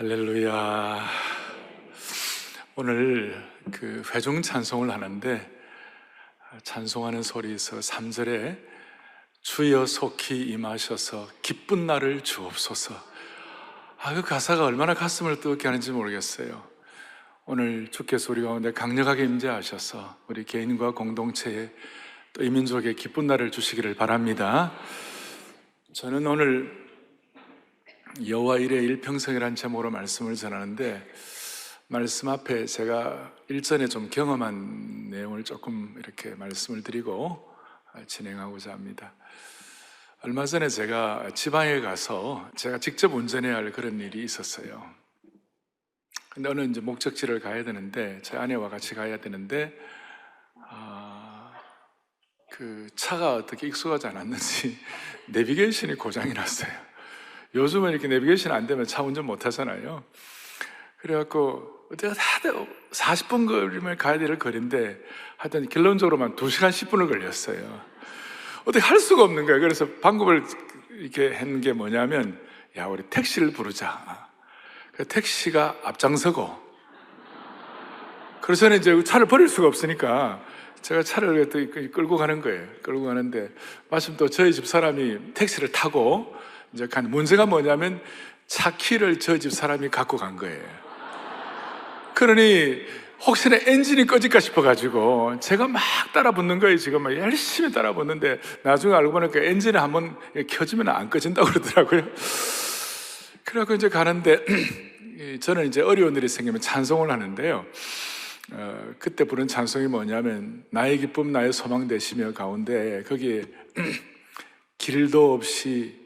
할렐루야. 오늘 회중 찬송을 하는데 찬송하는 소리에서 3절에 주여 속히 임하셔서 기쁜 날을 주옵소서. 그 가사가 얼마나 가슴을 뜨겁게 하는지 모르겠어요. 오늘 주께서 우리 가운데 강력하게 임재하셔서 우리 개인과 공동체에 또 이 민족에 기쁜 날을 주시기를 바랍니다. 저는 오늘 여호와 일의 일평생이라는 제목으로 말씀을 전하는데, 말씀 앞에 제가 일전에 좀 경험한 내용을 조금 이렇게 말씀을 드리고 진행하고자 합니다. 얼마 전에 제가 지방에 가서 제가 직접 운전해야 할 그런 일이 있었어요. 근데 어느 이제 목적지를 가야 되는데, 제 아내와 같이 가야 되는데 그 차가 어떻게 익숙하지 않았는지 내비게이션이 고장이 났어요. 요즘은 이렇게 내비게이션 안 되면 차 운전 못 하잖아요. 그래갖고 내가 다들 40분 거리를 가야 될 거리인데 하여튼 결론적으로만 2시간 10분을 걸렸어요. 어떻게 할 수가 없는 거예요. 그래서 방법을 이렇게 한 게 뭐냐면, 야, 우리 택시를 부르자. 그 택시가 앞장서고, 그래서는 이제 차를 버릴 수가 없으니까 제가 차를 끌고 가는 거예요. 끌고 가는데 마침 또 저희 집 사람이 택시를 타고 이제 문제가 뭐냐면 차 키를 저희 집 사람이 갖고 간 거예요. 그러니 혹시나 엔진이 꺼질까 싶어가지고 제가 막 따라 붙는 거예요. 지금 막 열심히 따라 붙는데 나중에 알고 보니까 엔진이 한번 켜지면 안 꺼진다고 그러더라고요. 그래갖고 이제 가는데 저는 이제 어려운 일이 생기면 찬송을 하는데요. 그때 부른 찬송이 뭐냐면, 나의 기쁨 나의 소망 되시며 가운데 거기에 길도 없이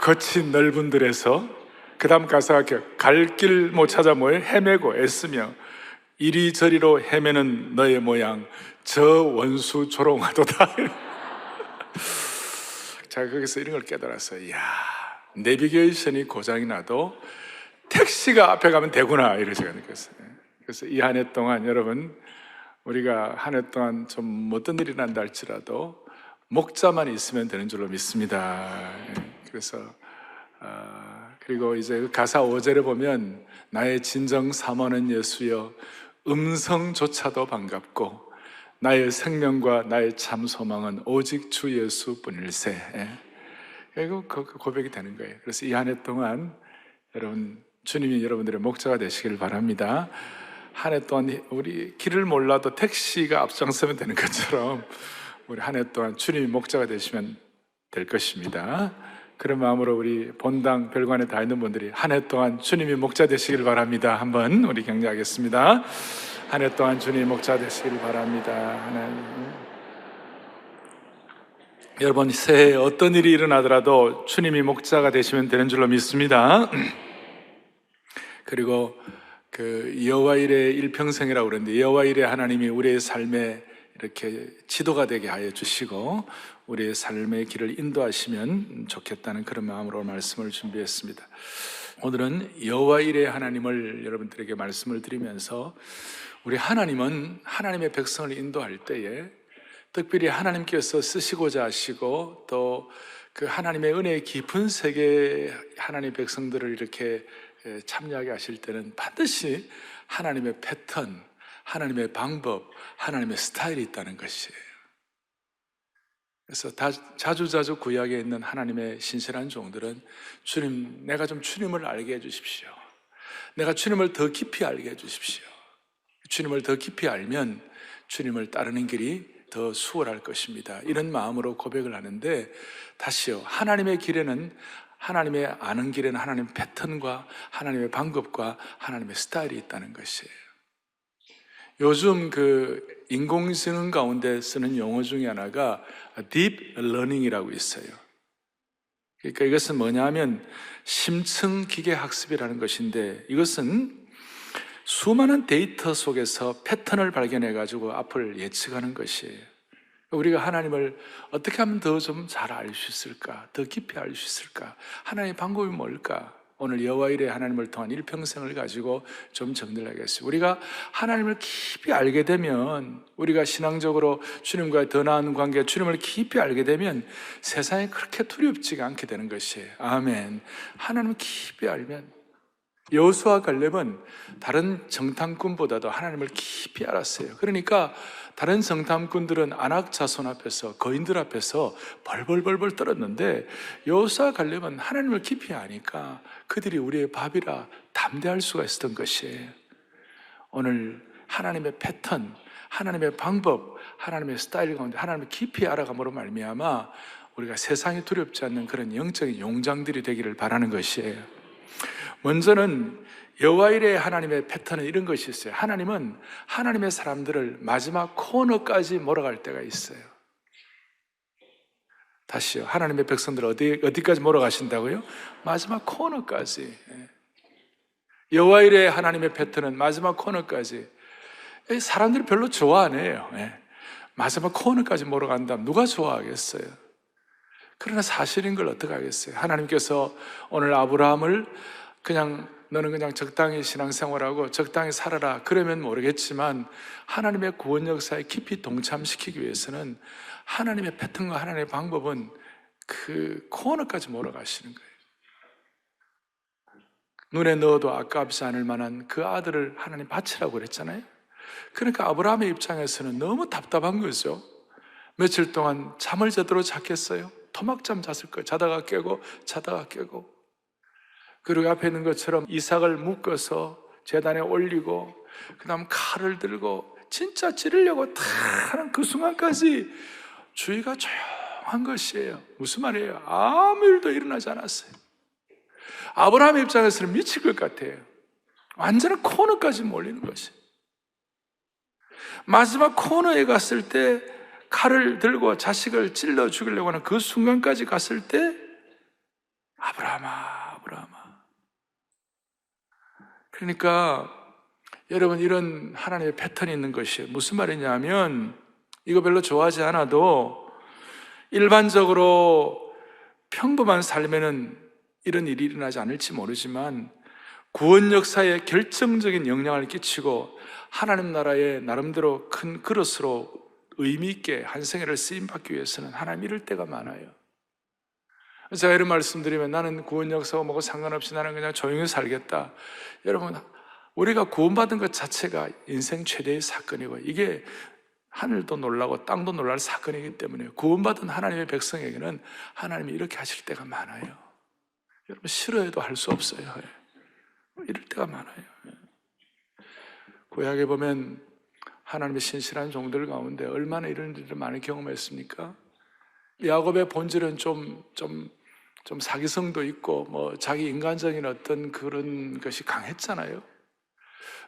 거친 넓은 들에서, 그 다음 가사가 갈 길 못 찾아 뭐에 헤매고 애쓰며 이리저리로 헤매는 너의 모양 저 원수 조롱하도다. 제가 거기서 이런 걸 깨달았어요. 이야, 내비게이션이 고장이 나도 택시가 앞에 가면 되구나, 이런 생각을 느꼈어요. 그래서 이 한 해 동안 여러분, 우리가 한 해 동안 좀 어떤 일이 난다 할지라도 목자만 있으면 되는 줄로 믿습니다. 그래서 그리고 이제 그 가사 5절에 보면, 나의 진정 사모는 예수여 음성조차도 반갑고 나의 생명과 나의 참 소망은 오직 주 예수뿐일세. 이거 고백이 되는 거예요. 그래서 이 한 해 동안 여러분, 주님이 여러분들의 목자가 되시길 바랍니다. 한 해 동안 우리 길을 몰라도 택시가 앞장서면 되는 것처럼 우리 한 해 동안 주님이 목자가 되시면 될 것입니다. 그런 마음으로 우리 본당 별관에 다 있는 분들이 한 해 동안 주님이 목자 되시길 바랍니다. 한번 우리 격려하겠습니다. 한 해 동안 주님이 목자 되시길 바랍니다. 하나님, 여러분, 새해에 어떤 일이 일어나더라도 주님이 목자가 되시면 되는 줄로 믿습니다. 그리고 여호와 일의 일평생이라고 그러는데, 여호와 일의 하나님이 우리의 삶에 이렇게 지도가 되게 하여 주시고 우리의 삶의 길을 인도하시면 좋겠다는 그런 마음으로 말씀을 준비했습니다. 오늘은 여호와 일의 하나님을 여러분들에게 말씀을 드리면서, 우리 하나님은 하나님의 백성을 인도할 때에 특별히 하나님께서 쓰시고자 하시고 또 그 하나님의 은혜의 깊은 세계에 하나님의 백성들을 이렇게 참여하게 하실 때는 반드시 하나님의 패턴, 하나님의 방법, 하나님의 스타일이 있다는 것이에요. 그래서 자주자주 구약에 있는 하나님의 신실한 종들은, 주님, 내가 좀 주님을 알게 해주십시오. 내가 주님을 더 깊이 알게 해주십시오. 주님을 더 깊이 알면 주님을 따르는 길이 더 수월할 것입니다. 이런 마음으로 고백을 하는데, 다시요, 하나님의 길에는, 하나님의 아는 길에는 하나님의 패턴과 하나님의 방법과 하나님의 스타일이 있다는 것이에요. 요즘 인공지능 가운데 쓰는 용어 중에 하나가 Deep Learning이라고 있어요. 그러니까 이것은 뭐냐면 심층 기계 학습이라는 것인데, 이것은 수많은 데이터 속에서 패턴을 발견해 가지고 앞을 예측하는 것이에요. 우리가 하나님을 어떻게 하면 더 좀 잘 알 수 있을까? 더 깊이 알 수 있을까? 하나님의 방법이 뭘까? 오늘 여호와 일의 하나님을 통한 일평생을 가지고 좀 정리를 하겠습니다. 우리가 하나님을 깊이 알게 되면, 우리가 신앙적으로 주님과의 더 나은 관계, 주님을 깊이 알게 되면 세상이 그렇게 두렵지가 않게 되는 것이에요. 아멘. 하나님을 깊이 알면, 여호수아 갈렙은 다른 정탐꾼보다도 하나님을 깊이 알았어요. 그러니까 다른 정탐꾼들은 아낙 자손 앞에서, 거인들 앞에서 벌벌벌벌 떨었는데 여호수아 갈렙은 하나님을 깊이 아니까 그들이 우리의 밥이라 담대할 수가 있었던 것이에요. 오늘 하나님의 패턴, 하나님의 방법, 하나님의 스타일 가운데 하나님을 깊이 알아감으로 말미암아 우리가 세상이 두렵지 않는 그런 영적인 용장들이 되기를 바라는 것이에요. 먼저는 여호와 일의 하나님의 패턴은 이런 것이 있어요. 하나님은 하나님의 사람들을 마지막 코너까지 몰아갈 때가 있어요. 다시요. 하나님의 백성들 어디까지 몰아가신다고요? 마지막 코너까지. 여호와 일의 하나님의 패턴은 마지막 코너까지. 사람들이 별로 좋아 안 해요. 마지막 코너까지 몰아간다면 누가 좋아하겠어요? 그러나 사실인 걸 어떻게 하겠어요? 하나님께서 오늘 아브라함을 너는 그냥 적당히 신앙생활하고 적당히 살아라 그러면 모르겠지만, 하나님의 구원 역사에 깊이 동참시키기 위해서는 하나님의 패턴과 하나님의 방법은 그 코너까지 몰아가시는 거예요. 눈에 넣어도 아깝지 않을 만한 그 아들을 하나님 바치라고 그랬잖아요. 그러니까 아브라함의 입장에서는 너무 답답한 거죠. 며칠 동안 잠을 제대로 잤겠어요? 토막잠 잤을 거예요. 자다가 깨고 자다가 깨고. 그리고 앞에 있는 것처럼 이삭을 묶어서 제단에 올리고 그 다음 칼을 들고 진짜 찌르려고 다 하는 그 순간까지 주위가 조용한 것이에요. 무슨 말이에요? 아무 일도 일어나지 않았어요. 아브라함의 입장에서는 미칠 것 같아요. 완전한 코너까지 몰리는 것이. 마지막 코너에 갔을 때 칼을 들고 자식을 찔러 죽이려고 하는 그 순간까지 갔을 때 아브라함아, 아브라함아. 그러니까 여러분, 이런 하나님의 패턴이 있는 것이 무슨 말이냐면, 이거 별로 좋아하지 않아도 일반적으로 평범한 삶에는 이런 일이 일어나지 않을지 모르지만 구원 역사에 결정적인 영향을 끼치고 하나님 나라의 나름대로 큰 그릇으로 의미 있게 한 생애를 쓰임받기 위해서는 하나님 이럴 때가 많아요. 제가 이런 말씀드리면 나는 구원 역사가 뭐고 상관없이 나는 그냥 조용히 살겠다. 여러분, 우리가 구원받은 것 자체가 인생 최대의 사건이고, 이게 하늘도 놀라고 땅도 놀랄 사건이기 때문에 구원받은 하나님의 백성에게는 하나님이 이렇게 하실 때가 많아요. 여러분, 싫어해도 할 수 없어요. 이럴 때가 많아요. 구약에 보면 하나님의 신실한 종들 가운데 얼마나 이런 일을 많이 경험했습니까? 야곱의 본질은 좀 사기성도 있고 자기 인간적인 어떤 그런 것이 강했잖아요.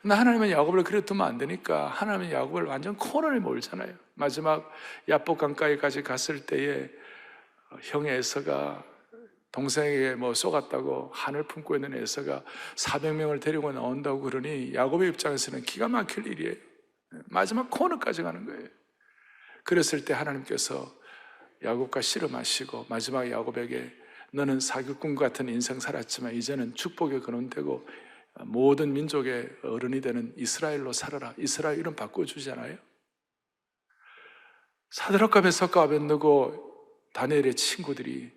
근데 하나님은 야곱을 그래 두면 안 되니까 하나님은 야곱을 완전 코너에 몰잖아요. 마지막 야복 강가에까지 갔을 때에 형 에서가 동생에게 쏘갔다고 한을 품고 있는 에서가 400명을 데리고 나온다고 그러니 야곱의 입장에서는 기가 막힐 일이에요. 마지막 코너까지 가는 거예요. 그랬을 때 하나님께서 야곱과 씨름하시고 마지막 야곱에게 너는 사기꾼 같은 인생 살았지만 이제는 축복의 근원되고 모든 민족의 어른이 되는 이스라엘로 살아라. 이스라엘 이름 바꿔주잖아요. 사드락과 메삭과 아벳느고 다니엘의 친구들이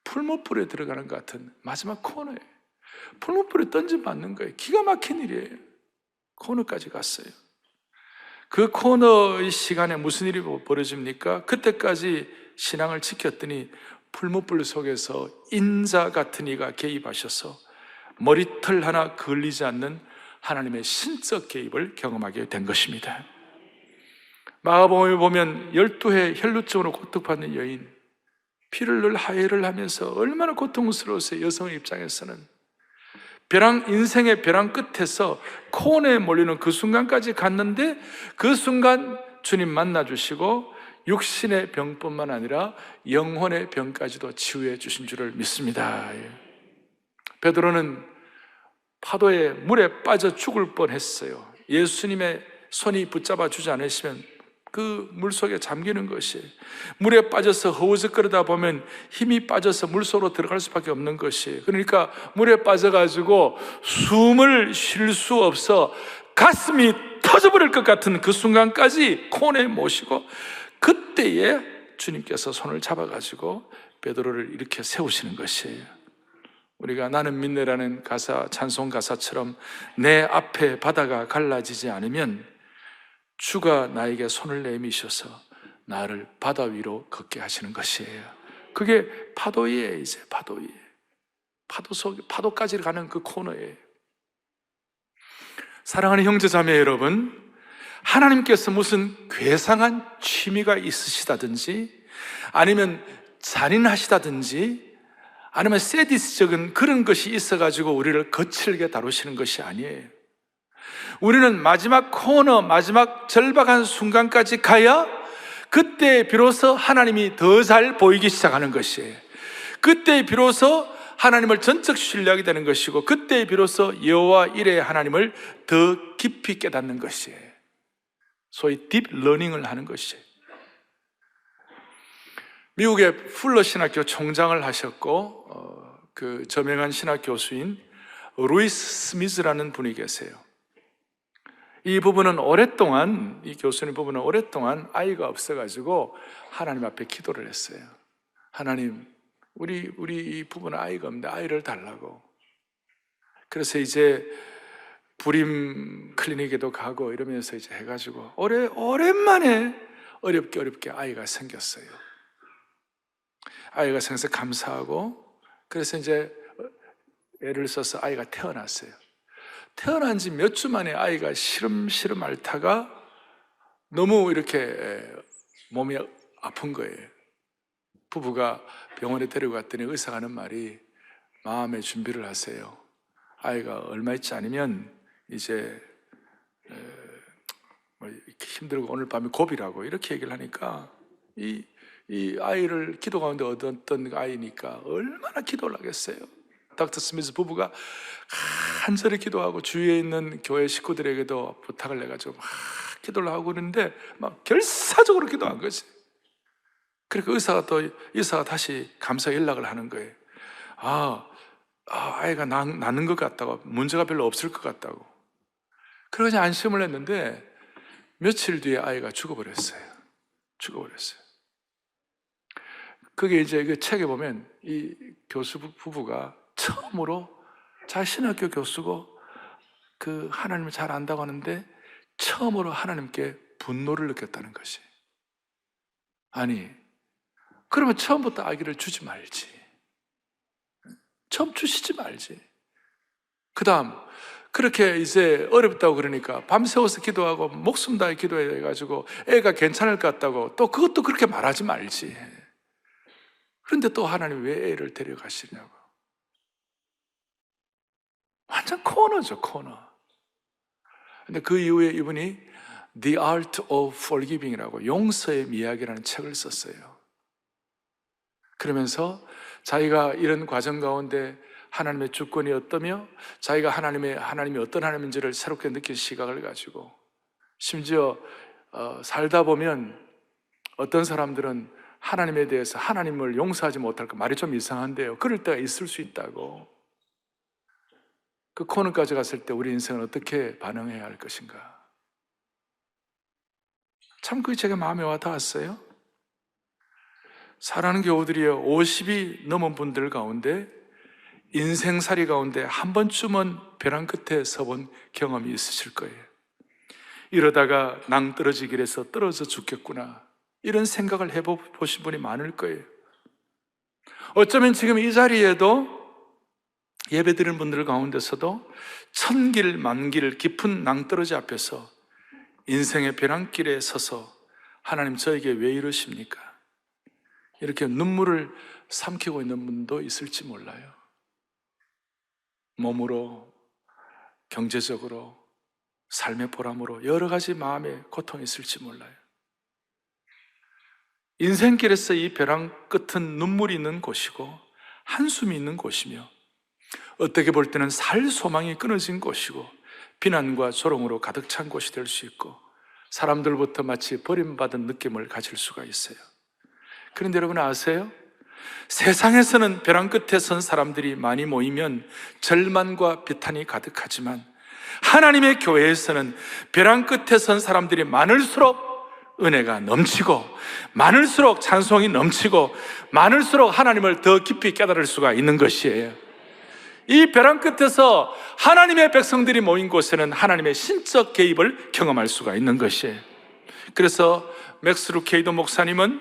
풀무불에 들어가는 것 같은 마지막 코너에 풀무불에 던져맞는 거예요. 기가 막힌 일이에요. 코너까지 갔어요. 그 코너의 시간에 무슨 일이 벌어집니까? 그때까지 신앙을 지켰더니 풀무불 속에서 인자 같은 이가 개입하셔서 머리털 하나 걸리지 않는 하나님의 신적 개입을 경험하게 된 것입니다. 마가복음에 보면 12해 혈루증으로 고통받는 여인, 피를 늘 하혈을 하면서 얼마나 고통스러웠어요. 여성의 입장에서는 인생의 벼랑 끝에서 코너에 몰리는 그 순간까지 갔는데, 그 순간 주님 만나주시고 육신의 병뿐만 아니라 영혼의 병까지도 치유해 주신 줄을 믿습니다. 베드로는 파도에 물에 빠져 죽을 뻔했어요. 예수님의 손이 붙잡아 주지 않으시면 그 물속에 잠기는 것이에요. 물에 빠져서 허우적거리다 보면 힘이 빠져서 물속으로 들어갈 수밖에 없는 것이에요. 그러니까 물에 빠져가지고 숨을 쉴 수 없어 가슴이 터져버릴 것 같은 그 순간까지 코너에 모시고, 그때에 주님께서 손을 잡아가지고 베드로를 이렇게 세우시는 것이에요. 우리가 나는 믿네라는 가사, 찬송 가사처럼 내 앞에 바다가 갈라지지 않으면 주가 나에게 손을 내미셔서 나를 바다 위로 걷게 하시는 것이에요. 그게 파도예요. 이제 파도예요. 파도 속, 파도까지 가는 그 코너예요. 사랑하는 형제자매 여러분, 하나님께서 무슨 괴상한 취미가 있으시다든지 아니면 잔인하시다든지 아니면 세디스적인 그런 것이 있어가지고 우리를 거칠게 다루시는 것이 아니에요. 우리는 마지막 코너, 마지막 절박한 순간까지 가야 그때 비로소 하나님이 더 잘 보이기 시작하는 것이에요. 그때 비로소 하나님을 전적 신뢰하게 되는 것이고, 그때 비로소 여호와 이레의 하나님을 더 깊이 깨닫는 것이에요. 소위 딥 러닝을 하는 것이에요. 미국의 풀러 신학교 총장을 하셨고 그 저명한 신학 교수인 루이스 스미스라는 분이 계세요. 이 부부는 오랫동안, 이 교수님 부부는 오랫동안 아이가 없어가지고 하나님 앞에 기도를 했어요. 하나님, 우리 이 부부는 아이가 없는데 아이를 달라고. 그래서 이제 불임 클리닉에도 가고 이러면서 이제 해가지고 오랜만에 어렵게 아이가 생겼어요. 아이가 생겨서 감사하고, 그래서 이제 애를 써서 아이가 태어났어요. 태어난 지 몇 주 만에 아이가 시름시름 앓다가 너무 이렇게 몸이 아픈 거예요. 부부가 병원에 데리고 갔더니 의사가 하는 말이, 마음의 준비를 하세요. 아이가 얼마 있지 않으면 이제 이렇게 힘들고 오늘 밤에 고비라고 이렇게 얘기를 하니까 이 아이를 기도 가운데 얻었던 아이니까 얼마나 기도를 하겠어요. 닥터 스미스 부부가 간절히 기도하고 주위에 있는 교회 식구들에게도 부탁을 해가지고 막 기도를 하고 그러는데 막 결사적으로 기도한 거지. 그러니까 의사가 다시 감사 연락을 하는 거예요. 아이가 낳는 것 같다고, 문제가 별로 없을 것 같다고. 그러자 안심을 했는데 며칠 뒤에 아이가 죽어버렸어요. 그게 이제 그 책에 보면 이 교수 부부가 처음으로 신학교 교수고 그 하나님을 잘 안다고 하는데 처음으로 하나님께 분노를 느꼈다는 것이. 아니, 그러면 처음부터 아기를 주지 말지. 처음 주시지 말지. 그 다음 그렇게 이제 어렵다고 그러니까 밤새워서 기도하고 목숨 다해 기도해가지고 애가 괜찮을 것 같다고 또 그것도 그렇게 말하지 말지. 그런데 또 하나님 왜 애를 데려가시냐고. 완전 코너죠, 코너. 근데 그 이후에 이분이 The Art of Forgiving이라고 용서의 미학이라는 책을 썼어요. 그러면서 자기가 이런 과정 가운데 하나님의 주권이 어떠며 자기가 하나님이 어떤 하나님인지를 새롭게 느낀 시각을 가지고, 심지어 살다 보면 어떤 사람들은 하나님에 대해서 하나님을 용서하지 못할까 말이 좀 이상한데요, 그럴 때가 있을 수 있다고. 그 코너까지 갔을 때 우리 인생은 어떻게 반응해야 할 것인가. 참 그게 제가 마음에 와 닿았어요. 사랑하는 교우들이여, 50이 넘은 분들 가운데 인생살이 가운데 한 번쯤은 벼랑 끝에 서본 경험이 있으실 거예요. 이러다가 낭떠러지길에서 떨어져 죽겠구나, 이런 생각을 해보신 분이 많을 거예요. 어쩌면 지금 이 자리에도 예배드리는 분들 가운데서도 천길 만길 깊은 낭떠러지 앞에서 인생의 벼랑길에 서서 하나님 저에게 왜 이러십니까? 이렇게 눈물을 삼키고 있는 분도 있을지 몰라요. 몸으로, 경제적으로, 삶의 보람으로 여러 가지 마음의 고통이 있을지 몰라요. 인생길에서 이 벼랑 끝은 눈물이 있는 곳이고 한숨이 있는 곳이며, 어떻게 볼 때는 살 소망이 끊어진 곳이고 비난과 조롱으로 가득 찬 곳이 될 수 있고, 사람들부터 마치 버림받은 느낌을 가질 수가 있어요. 그런데 여러분 아세요? 세상에서는 벼랑 끝에 선 사람들이 많이 모이면 절망과 비탄이 가득하지만 하나님의 교회에서는 벼랑 끝에 선 사람들이 많을수록 은혜가 넘치고, 많을수록 찬송이 넘치고, 많을수록 하나님을 더 깊이 깨달을 수가 있는 것이에요. 이 벼랑 끝에서 하나님의 백성들이 모인 곳에는 하나님의 신적 개입을 경험할 수가 있는 것이에요. 그래서 맥스 루케이도 목사님은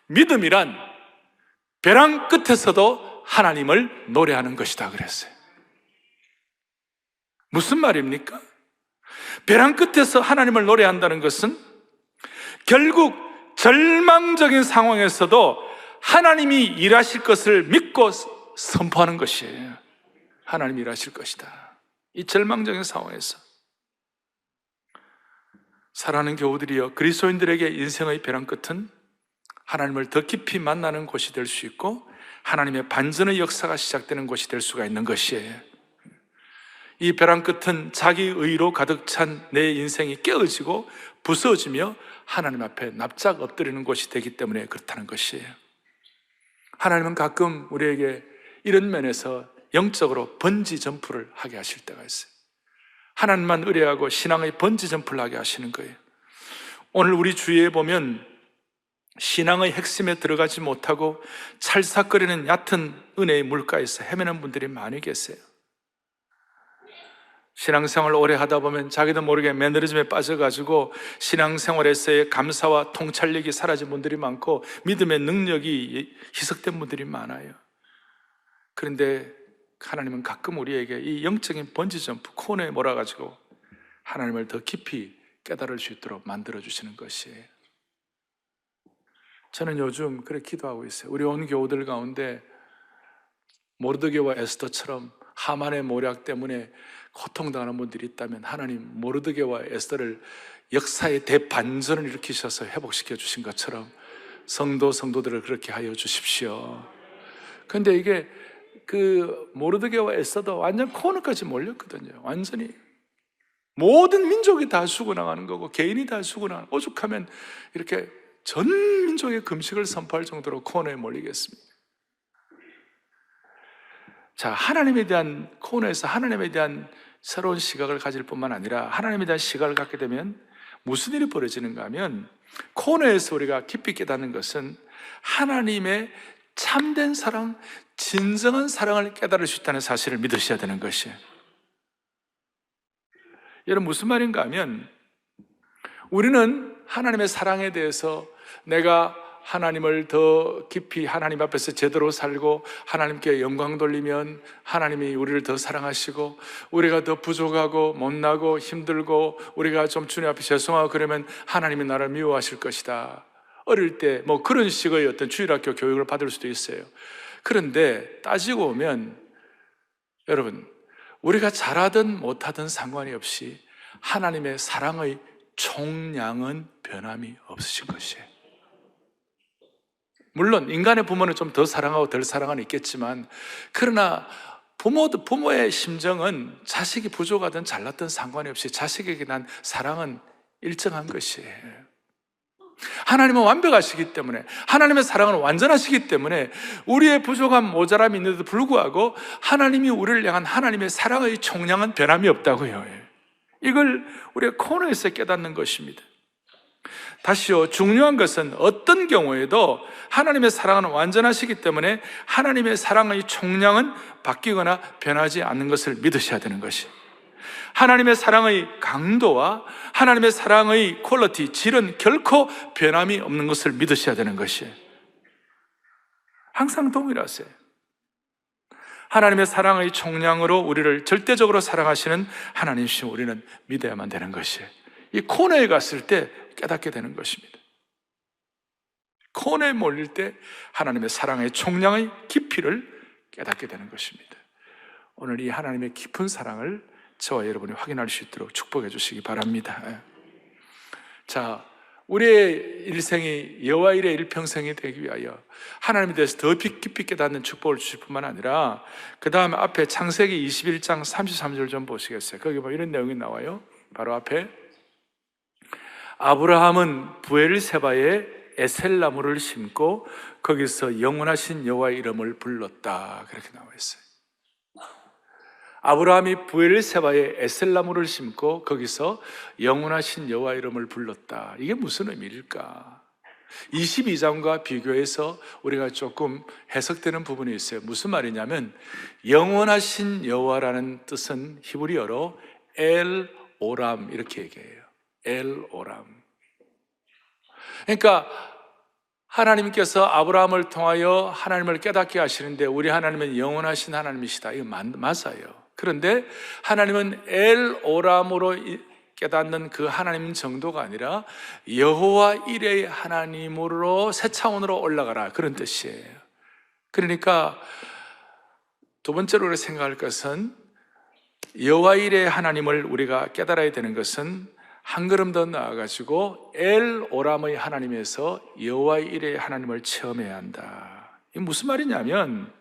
믿음이란 벼랑 끝에서도 하나님을 노래하는 것이다 그랬어요. 무슨 말입니까? 벼랑 끝에서 하나님을 노래한다는 것은 결국 절망적인 상황에서도 하나님이 일하실 것을 믿고 선포하는 것이에요. 하나님이 일하실 것이다. 이 절망적인 상황에서 사랑하는 교우들이여, 그리스도인들에게 인생의 벼랑 끝은 하나님을 더 깊이 만나는 곳이 될 수 있고 하나님의 반전의 역사가 시작되는 곳이 될 수가 있는 것이에요. 이 벼랑 끝은 자기 의로 가득 찬 내 인생이 깨어지고 부서지며 하나님 앞에 납작 엎드리는 곳이 되기 때문에 그렇다는 것이에요. 하나님은 가끔 우리에게 이런 면에서 영적으로 번지 점프를 하게 하실 때가 있어요. 하나님만 의뢰하고 신앙의 번지 점프를 하게 하시는 거예요. 오늘 우리 주위에 보면 신앙의 핵심에 들어가지 못하고 찰싹거리는 얕은 은혜의 물가에서 헤매는 분들이 많이 계세요. 신앙생활을 오래 하다 보면 자기도 모르게 매너리즘에 빠져가지고 신앙생활에서의 감사와 통찰력이 사라진 분들이 많고 믿음의 능력이 희석된 분들이 많아요. 그런데 하나님은 가끔 우리에게 이 영적인 번지점프 코너에 몰아가지고 하나님을 더 깊이 깨달을 수 있도록 만들어주시는 것이에요. 저는 요즘 그렇게 기도하고 있어요. 우리 온 교우들 가운데 모르드게와 에스더처럼 하만의 모략 때문에 고통당하는 분들이 있다면 하나님 모르드게와 에스더를 역사의 대반전을 일으키셔서 회복시켜 주신 것처럼 성도들을 그렇게 하여 주십시오. 그런데 이게 그 모르드게와 에스더도 완전 코너까지 몰렸거든요. 완전히 모든 민족이 다 죽어나가는 거고 개인이 다 죽어나가는, 오죽하면 이렇게 전 민족의 금식을 선포할 정도로 코너에 몰리겠습니다. 자, 하나님에 대한 코너에서 하나님에 대한 새로운 시각을 가질 뿐만 아니라 하나님에 대한 시각을 갖게 되면 무슨 일이 벌어지는가 하면 코너에서 우리가 깊이 깨닫는 것은 하나님의 참된 사랑, 진정한 사랑을 깨달을 수 있다는 사실을 믿으셔야 되는 것이에요. 여러분 무슨 말인가 하면 우리는 하나님의 사랑에 대해서 내가 하나님을 더 깊이 하나님 앞에서 제대로 살고 하나님께 영광 돌리면 하나님이 우리를 더 사랑하시고, 우리가 더 부족하고 못나고 힘들고 우리가 좀 주님 앞에 죄송하고 그러면 하나님이 나를 미워하실 것이다. 어릴 때 뭐 그런 식의 어떤 주일학교 교육을 받을 수도 있어요. 그런데 따지고 보면 여러분, 우리가 잘하든 못하든 상관이 없이 하나님의 사랑의 총량은 변함이 없으신 것이에요. 물론 인간의 부모는 좀 더 사랑하고 덜 사랑하는 있겠지만, 그러나 부모의 심정은 자식이 부족하든 잘났든 상관이 없이 자식에게 난 사랑은 일정한 것이에요. 하나님은 완벽하시기 때문에, 하나님의 사랑은 완전하시기 때문에 우리의 부족한 모자람이 있는데도 불구하고 하나님이 우리를 향한 하나님의 사랑의 총량은 변함이 없다고요. 이걸 우리가 코너에서 깨닫는 것입니다. 다시요, 중요한 것은 어떤 경우에도 하나님의 사랑은 완전하시기 때문에 하나님의 사랑의 총량은 바뀌거나 변하지 않는 것을 믿으셔야 되는 것이, 하나님의 사랑의 강도와 하나님의 사랑의 퀄리티, 질은 결코 변함이 없는 것을 믿으셔야 되는 것이에요. 항상 동일하세요. 하나님의 사랑의 총량으로 우리를 절대적으로 사랑하시는 하나님이신 우리는 믿어야만 되는 것이에요. 이 코너에 갔을 때 깨닫게 되는 것입니다. 코너에 몰릴 때 하나님의 사랑의 총량의 깊이를 깨닫게 되는 것입니다. 오늘 이 하나님의 깊은 사랑을 저와 여러분이 확인할 수 있도록 축복해 주시기 바랍니다. 자, 우리의 일생이 여호와 일의 일평생이 되기 위하여 하나님에 대해서 더 깊이 깨닫는 축복을 주실 뿐만 아니라 그 다음에 앞에 창세기 21장 33절 좀 보시겠어요? 거기 뭐 이런 내용이 나와요. 바로 앞에 아브라함은 부엘세바에 에셀나무를 심고 거기서 영원하신 여호와의 이름을 불렀다. 그렇게 나와 있어요. 아브라함이 부엘세바에 에셀나무를 심고 거기서 영원하신 여호와의 이름을 불렀다. 이게 무슨 의미일까? 22장과 비교해서 우리가 조금 해석되는 부분이 있어요. 무슨 말이냐면 영원하신 여호와라는 뜻은 히브리어로 엘 오람 이렇게 얘기해요. 엘 오람. 그러니까 하나님께서 아브라함을 통하여 하나님을 깨닫게 하시는데 우리 하나님은 영원하신 하나님이시다. 이거 맞아요. 그런데 하나님은 엘 오람으로 깨닫는 그 하나님 정도가 아니라 여호와 이레의 하나님으로 새 차원으로 올라가라, 그런 뜻이에요. 그러니까 두 번째로 우리가 생각할 것은 여호와 이레의 하나님을 우리가 깨달아야 되는 것은 한 걸음 더 나아가지고 엘 오람의 하나님에서 여호와 이레의 하나님을 체험해야 한다. 이게 무슨 말이냐면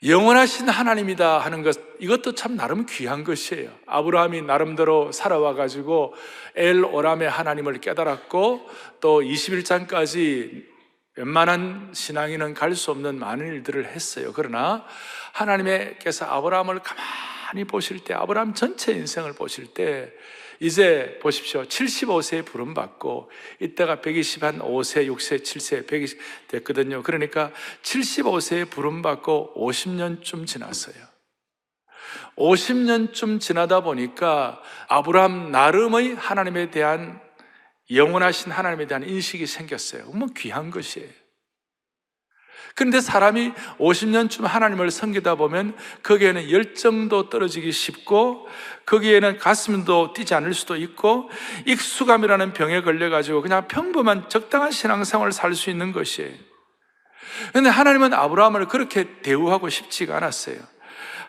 영원하신 하나님이다 하는 것, 이것도 참 나름 귀한 것이에요. 아브라함이 나름대로 살아와 가지고 엘 오람의 하나님을 깨달았고 또 21장까지 웬만한 신앙인은 갈 수 없는 많은 일들을 했어요. 그러나 하나님께서 아브라함을 가만히 보실 때, 아브라함 전체 인생을 보실 때 이제 보십시오. 75세에 부름받고 이때가 125세, 6세, 7세, 120 됐거든요. 그러니까 75세에 부름받고 50년쯤 지났어요. 50년쯤 지나다 보니까 아브라함 나름의 하나님에 대한, 영원하신 하나님에 대한 인식이 생겼어요. 뭐 귀한 것이에요. 그런데 사람이 50년쯤 하나님을 섬기다 보면 거기에는 열정도 떨어지기 쉽고 거기에는 가슴도 뛰지 않을 수도 있고 익숙함이라는 병에 걸려가지고 그냥 평범한 적당한 신앙생활을 살 수 있는 것이에요. 그런데 하나님은 아브라함을 그렇게 대우하고 싶지가 않았어요.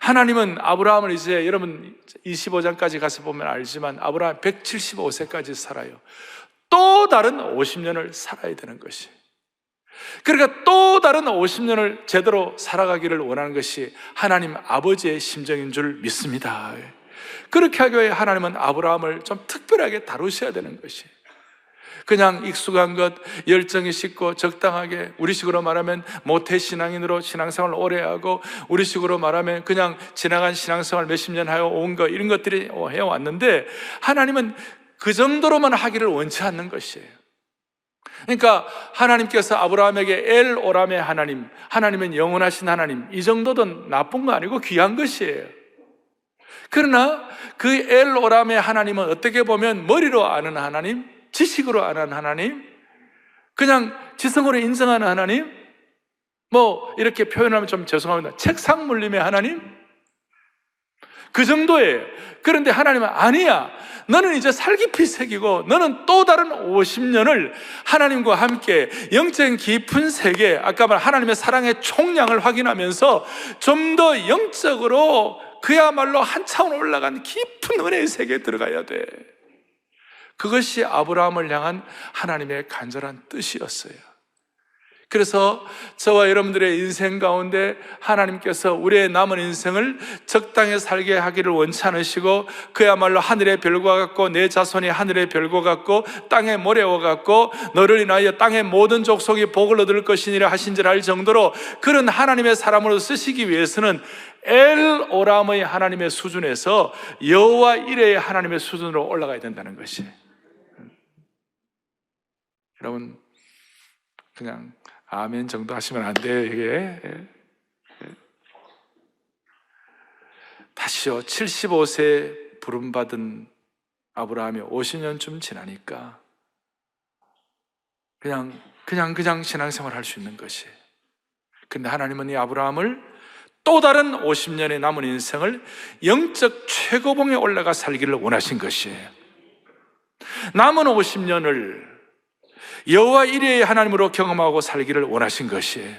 하나님은 아브라함을 이제 여러분 25장까지 가서 보면 알지만 아브라함 175세까지 살아요. 또 다른 50년을 살아야 되는 것이에요. 그러니까 또 다른 50년을 제대로 살아가기를 원하는 것이 하나님 아버지의 심정인 줄 믿습니다. 그렇게 하기 위해 하나님은 아브라함을 좀 특별하게 다루셔야 되는 것이에요. 그냥 익숙한 것, 열정이 식고 적당하게, 우리식으로 말하면 모태신앙인으로 신앙생활을 오래 하고, 우리식으로 말하면 그냥 지나간 신앙생활 몇십 년 하여 온 것, 이런 것들이 해왔는데 하나님은 그 정도로만 하기를 원치 않는 것이에요. 그러니까 하나님께서 아브라함에게 엘 오람의 하나님, 하나님은 영원하신 하나님, 이 정도도 나쁜 거 아니고 귀한 것이에요. 그러나 그 엘 오람의 하나님은 어떻게 보면 머리로 아는 하나님, 지식으로 아는 하나님, 그냥 지성으로 인정하는 하나님, 뭐 이렇게 표현하면 좀 죄송합니다, 책상 물림의 하나님, 그 정도예요. 그런데 하나님은 아니야, 너는 이제 살깊이 새기고 너는 또 다른 50년을 하나님과 함께 영적인 깊은 세계, 아까 말 하나님의 사랑의 총량을 확인하면서 좀 더 영적으로 그야말로 한 차원 올라간 깊은 은혜의 세계에 들어가야 돼. 그것이 아브라함을 향한 하나님의 간절한 뜻이었어요. 그래서 저와 여러분들의 인생 가운데 하나님께서 우리의 남은 인생을 적당히 살게 하기를 원치 않으시고 그야말로 하늘의 별과 같고 내 자손이 하늘의 별과 같고 땅의 모래와 같고 너를 인하여 땅의 모든 족속이 복을 얻을 것이니라 하신지를 알 정도로 그런 하나님의 사람으로 쓰시기 위해서는 엘 오람의 하나님의 수준에서 여호와 이레의 하나님의 수준으로 올라가야 된다는 것이에요. 여러분 그냥 아멘 정도 하시면 안 돼요, 이게. 다시요, 75세 부름받은 아브라함이 50년쯤 지나니까 그냥 신앙생활 할 수 있는 것이에요. 근데 하나님은 이 아브라함을 또 다른 50년의 남은 인생을 영적 최고봉에 올라가 살기를 원하신 것이에요. 남은 50년을 여호와 이레의 하나님으로 경험하고 살기를 원하신 것이에요.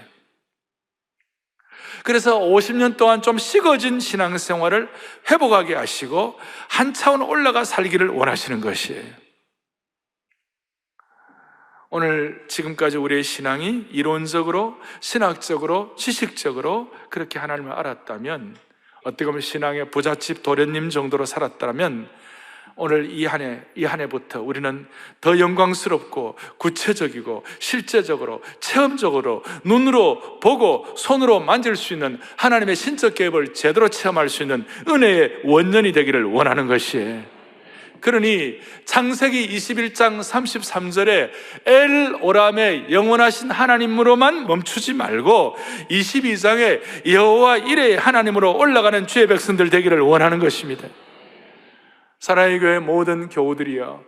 그래서 50년 동안 좀 식어진 신앙생활을 회복하게 하시고 한 차원 올라가 살기를 원하시는 것이에요. 오늘 지금까지 우리의 신앙이 이론적으로, 신학적으로, 지식적으로 그렇게 하나님을 알았다면, 어떻게 보면 신앙의 부잣집 도련님 정도로 살았다면 오늘 이 한 해부터 우리는 더 영광스럽고 구체적이고 실제적으로 체험적으로 눈으로 보고 손으로 만질 수 있는 하나님의 신적 계획을 제대로 체험할 수 있는 은혜의 원년이 되기를 원하는 것이에요. 그러니 창세기 21장 33절에 엘 오람의 영원하신 하나님으로만 멈추지 말고 22장에 여호와 이레의 하나님으로 올라가는 주의 백성들 되기를 원하는 것입니다. 사랑의 교회 모든 교우들이여,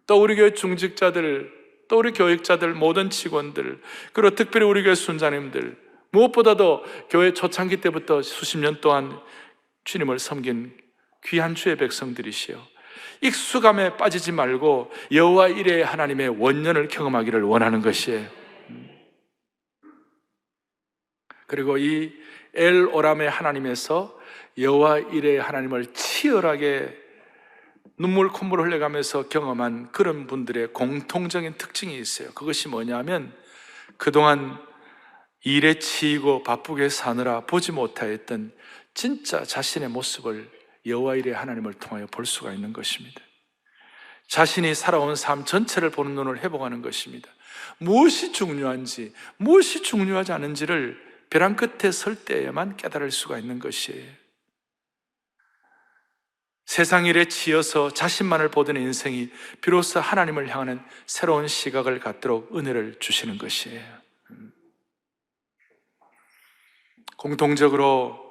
또 우리 교회 중직자들, 또 우리 교육자들, 모든 직원들, 그리고 특별히 우리 교회 순자님들, 무엇보다도 교회 초창기 때부터 수십 년 동안 주님을 섬긴 귀한 주의 백성들이시여, 익숙함에 빠지지 말고 여호와 이레의 하나님의 원년을 경험하기를 원하는 것이에요. 그리고 이 엘 오람의 하나님에서 여호와 이레의 하나님을 치열하게 눈물 콧물 흘려가면서 경험한 그런 분들의 공통적인 특징이 있어요. 그것이 뭐냐면 그동안 일에 치이고 바쁘게 사느라 보지 못하였던 진짜 자신의 모습을 여호와 이레의 하나님을 통하여 볼 수가 있는 것입니다. 자신이 살아온 삶 전체를 보는 눈을 회복하는 것입니다. 무엇이 중요한지, 무엇이 중요하지 않은지를 벼랑 끝에 설 때에만 깨달을 수가 있는 것이에요. 세상 일에 치여서 자신만을 보던 인생이 비로소 하나님을 향하는 새로운 시각을 갖도록 은혜를 주시는 것이에요. 공통적으로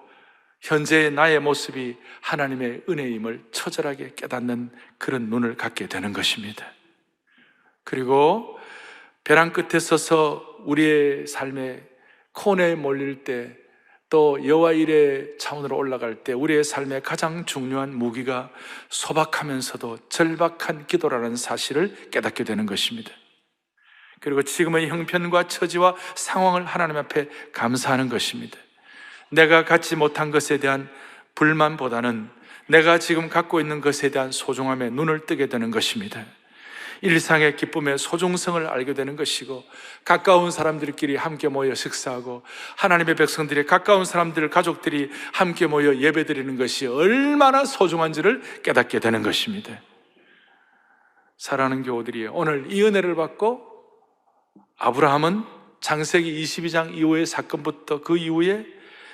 현재의 나의 모습이 하나님의 은혜임을 처절하게 깨닫는 그런 눈을 갖게 되는 것입니다. 그리고 벼랑 끝에 서서 우리의 삶의 코너에 몰릴 때, 또 여호와 이레 차원으로 올라갈 때 우리의 삶의 가장 중요한 무기가 소박하면서도 절박한 기도라는 사실을 깨닫게 되는 것입니다. 그리고 지금의 형편과 처지와 상황을 하나님 앞에 감사하는 것입니다. 내가 갖지 못한 것에 대한 불만보다는 내가 지금 갖고 있는 것에 대한 소중함에 눈을 뜨게 되는 것입니다. 일상의 기쁨의 소중성을 알게 되는 것이고, 가까운 사람들끼리 함께 모여 식사하고 하나님의 백성들이, 가까운 사람들, 가족들이 함께 모여 예배드리는 것이 얼마나 소중한지를 깨닫게 되는 것입니다. 사랑하는 교우들이요, 오늘 이 은혜를 받고 아브라함은 창세기 22장 이후의 사건부터 그 이후에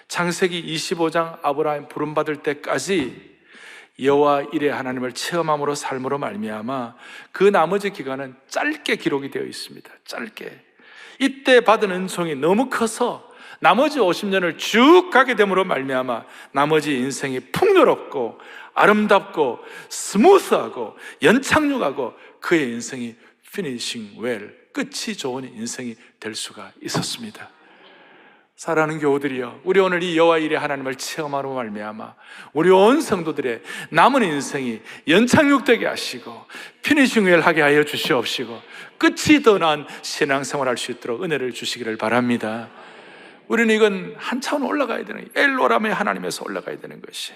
창세기 25장 아브라함 부름받을 때까지 여호와 이레 하나님을 체험함으로 삶으로 말미암아 그 나머지 기간은 짧게 기록이 되어 있습니다. 짧게. 이때 받은 은총이 너무 커서 나머지 50년을 쭉 가게 됨으로 말미암아 나머지 인생이 풍요롭고 아름답고 스무스하고 연착륙하고 그의 인생이 피니싱 웰, 끝이 좋은 인생이 될 수가 있었습니다. 사랑하는 교우들이여, 우리 오늘 이 여호와 이레 하나님을 체험하러 말미암아 우리 온 성도들의 남은 인생이 연착륙되게 하시고 피니싱 웰 하게 하여 주시옵시고 끝이 더 나은 신앙생활 할 수 있도록 은혜를 주시기를 바랍니다. 우리는 이건 한 차원 올라가야 되는, 엘로람의 하나님에서 올라가야 되는 것이.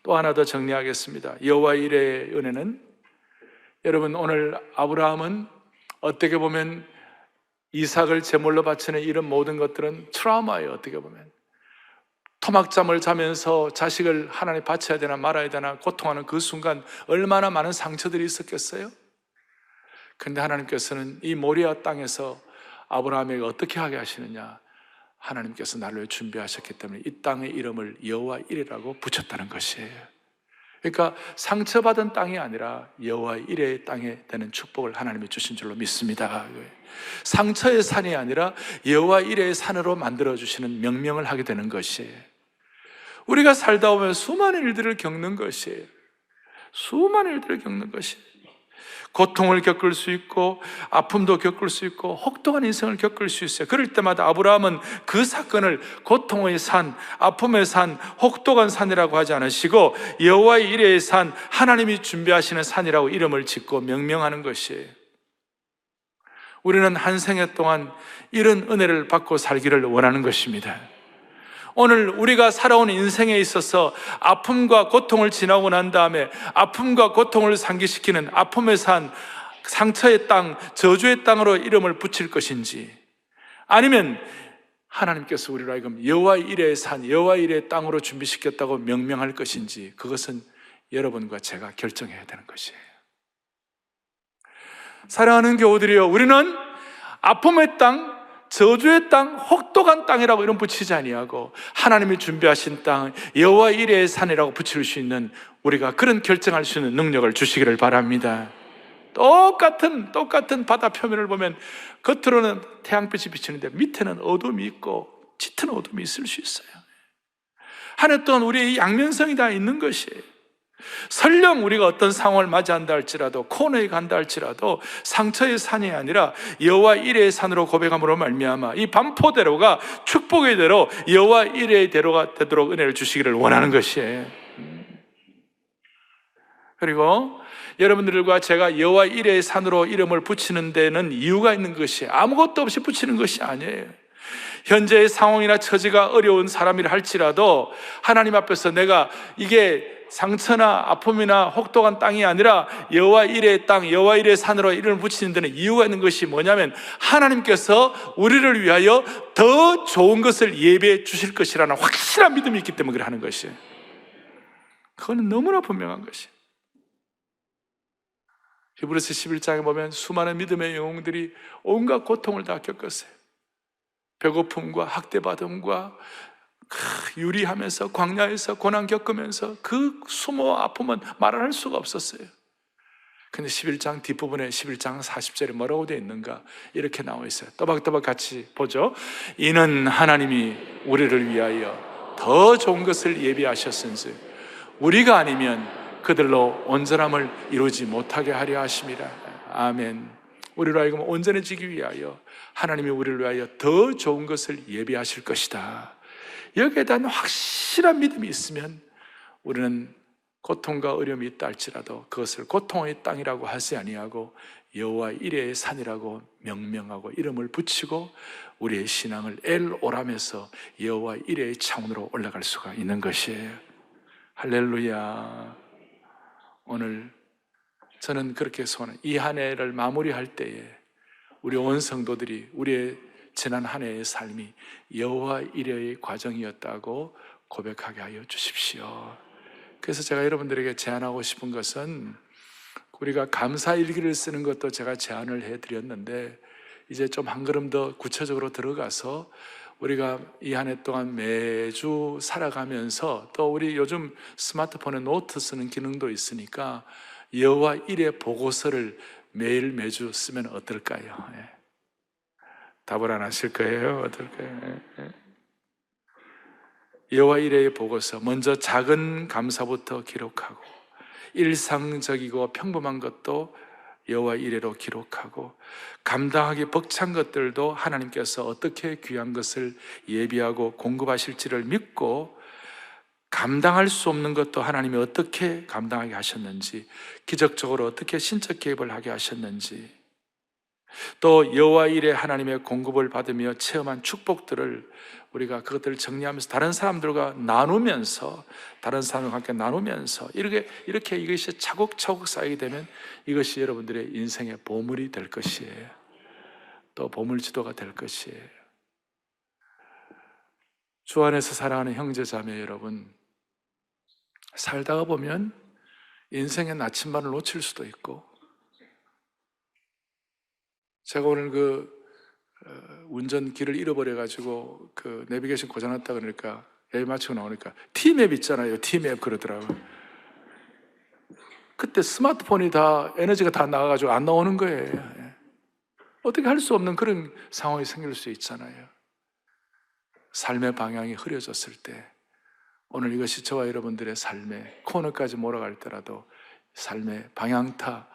또 하나 더 정리하겠습니다. 여호와 이레의 은혜는, 여러분, 오늘 아브라함은 어떻게 보면 이삭을 제물로 바치는 이런 모든 것들은 트라우마예요. 어떻게 보면 토막잠을 자면서 자식을 하나님 바쳐야 되나 말아야 되나 고통하는 그 순간 얼마나 많은 상처들이 있었겠어요? 그런데 하나님께서는 이 모리아 땅에서 아브라함에게 어떻게 하게 하시느냐, 하나님께서 날로 준비하셨기 때문에 이 땅의 이름을 여호와 이레라고 붙였다는 것이에요. 그러니까 상처받은 땅이 아니라 여호와 이레의 땅에 되는 축복을 하나님이 주신 줄로 믿습니다. 상처의 산이 아니라 여호와 이레의 산으로 만들어주시는 명명을 하게 되는 것이에요. 우리가 살다 보면 수많은 일들을 겪는 것이에요. 수많은 일들을 겪는 것이에요. 고통을 겪을 수 있고 아픔도 겪을 수 있고 혹독한 인생을 겪을 수 있어요. 그럴 때마다 아브라함은 그 사건을 고통의 산, 아픔의 산, 혹독한 산이라고 하지 않으시고 여호와의 이레의 산, 하나님이 준비하시는 산이라고 이름을 짓고 명명하는 것이에요. 우리는 한 생애 동안 이런 은혜를 받고 살기를 원하는 것입니다. 오늘 우리가 살아온 인생에 있어서 아픔과 고통을 지나고 난 다음에 아픔과 고통을 상기시키는 아픔의 산, 상처의 땅, 저주의 땅으로 이름을 붙일 것인지, 아니면 하나님께서 우리로 하여금 여호와 이레의 산, 여호와 이레의 땅으로 준비시켰다고 명명할 것인지, 그것은 여러분과 제가 결정해야 되는 것이에요. 사랑하는 교우들이여, 우리는 아픔의 땅, 저주의 땅, 혹독한 땅이라고 이름 붙이지 아니하고 하나님이 준비하신 땅, 여호와 이레의 산이라고 붙일 수 있는, 우리가 그런 결정할 수 있는 능력을 주시기를 바랍니다. 똑같은 바다 표면을 보면 겉으로는 태양빛이 비치는데 밑에는 어둠이 있고 짙은 어둠이 있을 수 있어요. 한 해 동안 우리의 양면성이 다 있는 것이에요. 설령 우리가 어떤 상황을 맞이한다 할지라도, 코너에 간다 할지라도 상처의 산이 아니라 여호와 이레의 산으로 고백함으로 말미암아 이 반포대로가 축복의 대로, 여호와 이레의 대로가 되도록 은혜를 주시기를 원하는 것이에요. 그리고 여러분들과 제가 여호와 이레의 산으로 이름을 붙이는 데는 이유가 있는 것이에요. 아무것도 없이 붙이는 것이 아니에요. 현재의 상황이나 처지가 어려운 사람이라 할지라도 하나님 앞에서 내가 이게 상처나 아픔이나 혹독한 땅이 아니라 여호와 이레의 땅, 여호와 이레의 산으로 이름을 붙이는 데는 이유가 있는 것이 뭐냐면 하나님께서 우리를 위하여 더 좋은 것을 예비해 주실 것이라는 확실한 믿음이 있기 때문에 그래 하는 것이에요. 그거는 너무나 분명한 것이에요. 히브리서 11장에 보면 수많은 믿음의 영웅들이 온갖 고통을 다 겪었어요. 배고픔과 학대받음과 유리하면서 광야에서 고난 겪으면서 그 수모 아픔은 말할 수가 없었어요. 근데 11장 뒷부분에 11장 40절에 뭐라고 되어 있는가? 이렇게 나와 있어요. 또박또박 같이 보죠. 이는 하나님이 우리를 위하여 더 좋은 것을 예비하셨은지 우리가 아니면 그들로 온전함을 이루지 못하게 하려 하심이라. 아멘. 우리로 하여금 온전해지기 위하여 하나님이 우리를 위하여 더 좋은 것을 예비하실 것이다. 여기에 대한 확실한 믿음이 있으면 우리는 고통과 어려움이 있다 할지라도 그것을 고통의 땅이라고 하지 아니하고 여호와 이레의 산이라고 명명하고 이름을 붙이고 우리의 신앙을 엘오람에서 여호와 이레의 창원으로 올라갈 수가 있는 것이에요. 할렐루야. 오늘 저는 그렇게 소원해요. 이 한 해를 마무리할 때에 우리 온 성도들이 우리의 지난 한 해의 삶이 여호와 이레의 과정이었다고 고백하게 하여 주십시오. 그래서 제가 여러분들에게 제안하고 싶은 것은, 우리가 감사일기를 쓰는 것도 제가 제안을 해드렸는데 이제 좀 한 걸음 더 구체적으로 들어가서 우리가 이 한 해 동안 매주 살아가면서, 또 우리 요즘 스마트폰에 노트 쓰는 기능도 있으니까 여호와 이레 보고서를 매일 매주 쓰면 어떨까요? 답을 안 하실 거예요? 어떨까요? 여호와 이레의 보고서, 먼저 작은 감사부터 기록하고 일상적이고 평범한 것도 여호와 이레로 기록하고 감당하기 벅찬 것들도 하나님께서 어떻게 귀한 것을 예비하고 공급하실지를 믿고 감당할 수 없는 것도 하나님이 어떻게 감당하게 하셨는지, 기적적으로 어떻게 신적 개입을 하게 하셨는지, 또 여호와 이레 하나님의 공급을 받으며 체험한 축복들을 우리가 그것들을 정리하면서 다른 사람들과 나누면서, 다른 사람과 함께 나누면서 이렇게 이것이 차곡차곡 쌓이게 되면 이것이 여러분들의 인생의 보물이 될 것이에요. 또 보물지도가 될 것이에요. 주 안에서 사랑하는 형제 자매 여러분, 살다가 보면 인생의 나침반을 놓칠 수도 있고, 제가 오늘 운전길을 잃어버려가지고 내비게이션 고장났다 그러니까 여기 마치고 나오니까 T맵 있잖아요. T맵 그러더라고요. 그때 스마트폰이 다 에너지가 다 나가가지고 안 나오는 거예요. 어떻게 할 수 없는 그런 상황이 생길 수 있잖아요. 삶의 방향이 흐려졌을 때, 오늘 이것이 저와 여러분들의 삶의 코너까지 몰아갈 때라도 삶의 방향타,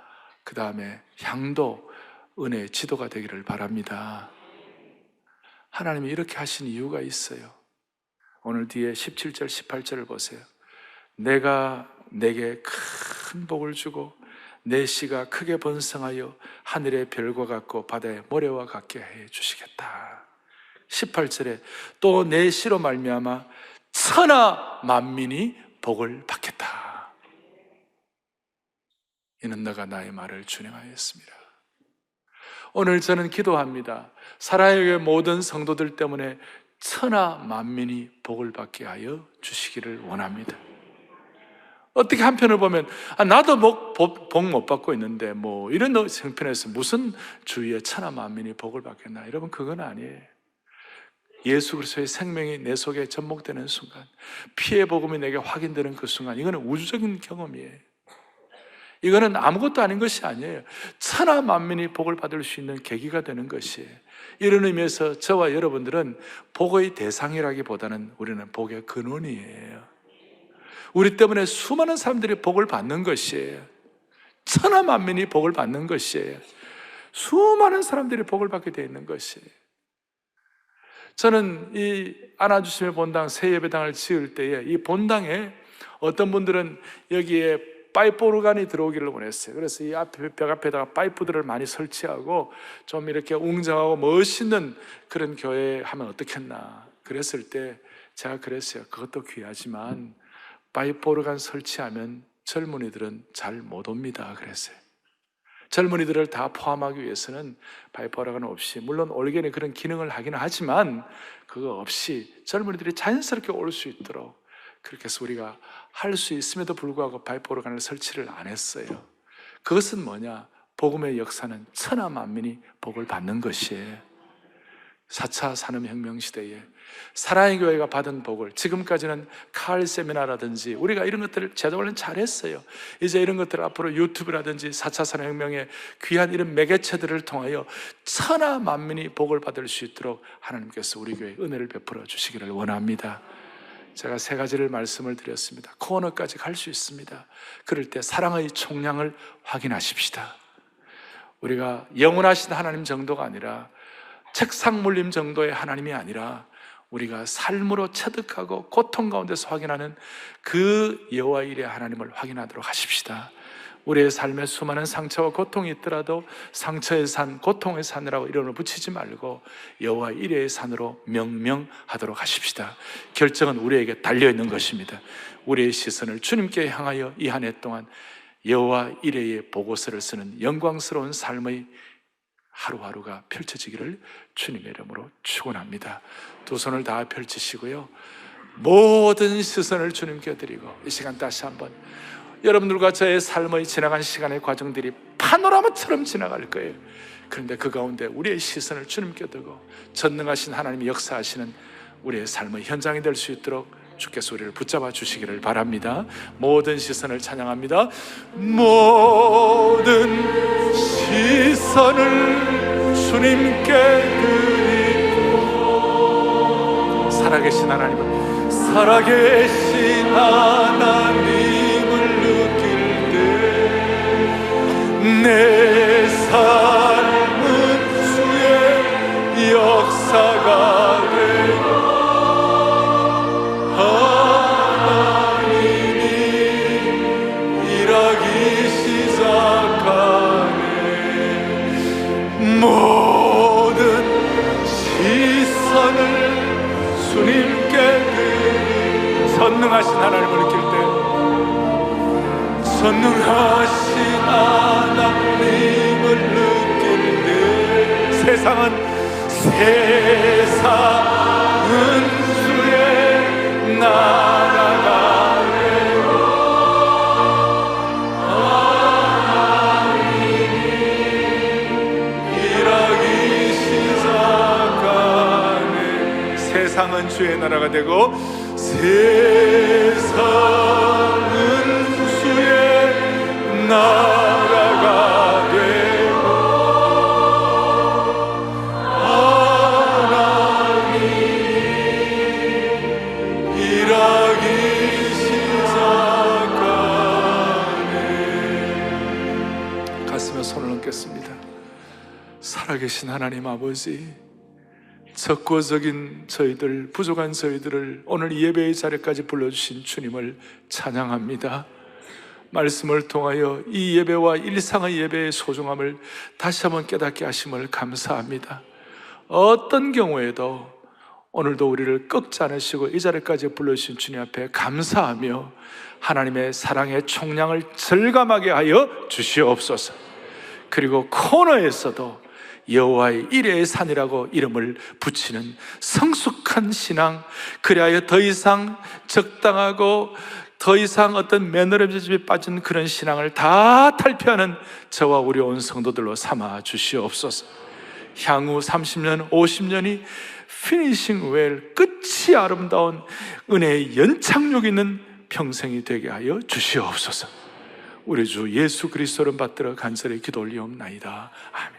그 다음에 향도, 은혜의 지도가 되기를 바랍니다. 하나님이 이렇게 하신 이유가 있어요. 오늘 뒤에 17절, 18절을 보세요. 내가 내게 큰 복을 주고 내 씨가 크게 번성하여 하늘의 별과 같고 바다의 모래와 같게 해 주시겠다. 18절에 또 내 씨로 말미암아 천하 만민이 복을 받겠다. 이는 너가 나의 말을 준행하였습니다. 오늘 저는 기도합니다. 사랑의 모든 성도들 때문에 천하 만민이 복을 받게 하여 주시기를 원합니다. 어떻게 한편을 보면 나도 복 못 받고 있는데 뭐 이런 형편에서 무슨 주위에 천하 만민이 복을 받겠나. 여러분, 그건 아니에요. 예수 그리스도의 생명이 내 속에 접목되는 순간, 피의 복음이 내게 확인되는 그 순간, 이거는 우주적인 경험이에요. 이거는 아무것도 아닌 것이 아니에요. 천하 만민이 복을 받을 수 있는 계기가 되는 것이에요. 이런 의미에서 저와 여러분들은 복의 대상이라기보다는 우리는 복의 근원이에요. 우리 때문에 수많은 사람들이 복을 받는 것이에요. 천하 만민이 복을 받는 것이에요. 수많은 사람들이 복을 받게 되어 있는 것이에요. 저는 이 안아주심의 본당, 새 예배당을 지을 때에 이 본당에 어떤 분들은 여기에 파이프 오르간이 들어오기를 원했어요. 그래서 이 앞에, 벽 앞에다가 파이프들을 많이 설치하고 좀 이렇게 웅장하고 멋있는 그런 교회 하면 어떻겠나. 그랬을 때 제가 그랬어요. 그것도 귀하지만 파이프 오르간 설치하면 젊은이들은 잘 못 옵니다. 그랬어요. 젊은이들을 다 포함하기 위해서는 파이프 오르간 없이, 물론 올게는 그런 기능을 하기는 하지만 그거 없이 젊은이들이 자연스럽게 올 수 있도록, 그렇게 해서 우리가 할 수 있음에도 불구하고 파이프 오르간을 설치를 안 했어요. 그것은 뭐냐? 복음의 역사는 천하 만민이 복을 받는 것이에요. 4차 산업혁명 시대에 사랑의 교회가 받은 복을, 지금까지는 칼 세미나라든지 우리가 이런 것들을 제가 원래 잘했어요. 이제 이런 것들을 앞으로 유튜브라든지 4차 산업혁명의 귀한 이런 매개체들을 통하여 천하 만민이 복을 받을 수 있도록 하나님께서 우리 교회에 은혜를 베풀어 주시기를 원합니다. 제가 3가지를 말씀을 드렸습니다. 코너까지 갈 수 있습니다. 그럴 때 사랑의 총량을 확인하십시다. 우리가 영원하신 하나님 정도가 아니라, 책상 물림 정도의 하나님이 아니라, 우리가 삶으로 체득하고 고통 가운데서 확인하는 그 여호와 일의 하나님을 확인하도록 하십시다. 우리의 삶에 수많은 상처와 고통이 있더라도 상처의 산, 고통의 산이라고 이름을 붙이지 말고 여호와 이레의 산으로 명명하도록 하십시다. 결정은 우리에게 달려있는 것입니다. 우리의 시선을 주님께 향하여 이 한 해 동안 여호와 이레의 보고서를 쓰는 영광스러운 삶의 하루하루가 펼쳐지기를 주님의 이름으로 축원합니다. 두 손을 다 펼치시고요, 모든 시선을 주님께 드리고 이 시간 다시 한번 여러분들과 저의 삶의 지나간 시간의 과정들이 파노라마처럼 지나갈 거예요. 그런데 그 가운데 우리의 시선을 주님께 두고 전능하신 하나님이 역사하시는 우리의 삶의 현장이 될 수 있도록 주께서 우리를 붙잡아 주시기를 바랍니다. 모든 시선을 찬양합니다. 모든 시선을 주님께 드리고, 살아계신 하나님은, 살아계신 하나님을 느낄 때 내 삶은 주의 역사가 되고 하나님이 일하기 시작하네. 모든 시선을 주님께 드리, 전능하신 하나님을 느낄 때, 전능하신 하나님을 느낄 때 세상은 주의 나라가 되고 하나님이 일하기 시작하네. 세상은 주의 나라가 되고 세상은 주의 나라가 되고 하나님이 일하기 시작하네. 가슴에 손을 얹겠습니다. 살아계신 하나님 아버지, 적고적인 저희들, 부족한 저희들을 오늘 예배의 자리까지 불러주신 주님을 찬양합니다. 말씀을 통하여 이 예배와 일상의 예배의 소중함을 다시 한번 깨닫게 하심을 감사합니다. 어떤 경우에도 오늘도 우리를 꺾지 않으시고 이 자리까지 불러주신 주님 앞에 감사하며 하나님의 사랑의 총량을 절감하게 하여 주시옵소서. 그리고 코너에서도 여호와의 이레의 산이라고 이름을 붙이는 성숙한 신앙, 그리하여 더 이상 적당하고 더 이상 어떤 매너리즘에 빠진 그런 신앙을 다 탈피하는 저와 우리 온 성도들로 삼아 주시옵소서. 향후 30년, 50년이 피니싱 웰, 끝이 아름다운 은혜의 연착륙 있는 평생이 되게 하여 주시옵소서. 우리 주 예수 그리스도를 받들어 간절히 기도 올리옵나이다. 아멘.